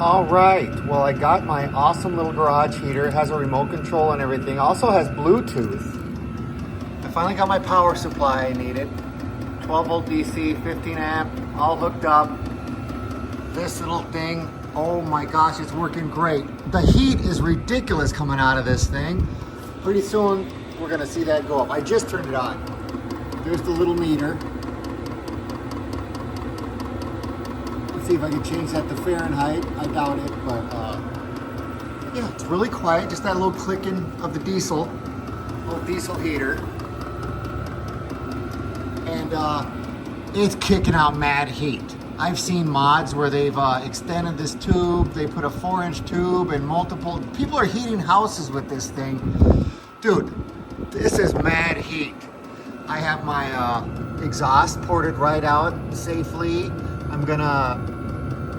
All right, well, I got my awesome little garage heater. It has a remote control and everything. Also has Bluetooth. I finally got my power supply I needed. 12 volt DC, 15 amp, all hooked up. This little thing, oh my gosh, it's working great. The heat is ridiculous coming out of this thing. Pretty soon, we're gonna see that go up. I just turned it on. There's the little meter. See if I can change that to Fahrenheit. I doubt it, but yeah, it's really quiet. Just that little clicking of the little diesel heater, and it's kicking out mad heat. I've seen mods where they've extended this tube. They put a 4-inch tube and multiple. People are heating houses with this thing, dude. This is mad heat. I have my exhaust ported right out safely. I'm gonna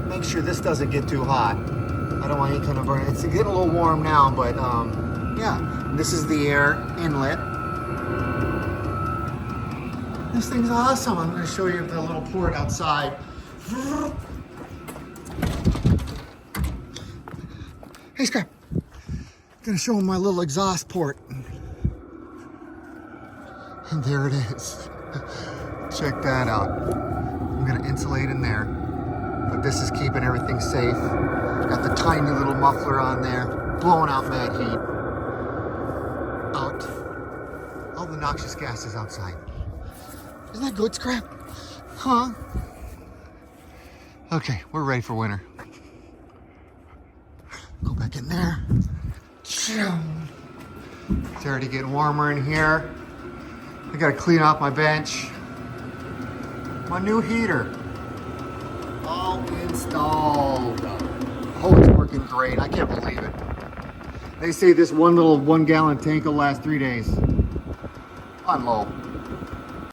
make sure this doesn't get too hot. I don't want any kind of burn. It's getting a little warm now, but yeah. This is the air inlet. This thing's awesome. I'm gonna show you the little port outside. Hey, Scrap. I'm gonna show him my little exhaust port. And there it is. Check that out. I'm gonna insulate in there, but this is keeping everything safe. Got the tiny little muffler on there, blowing out mad heat. Out all the noxious gases outside. Isn't that good, Scrap? Huh? Okay, we're ready for winter. Go back in there. It's already getting warmer in here. I gotta clean off my bench. My new heater, all installed. Oh, it's working great. I can't believe it. They say this one gallon tank will last 3 days. Unload.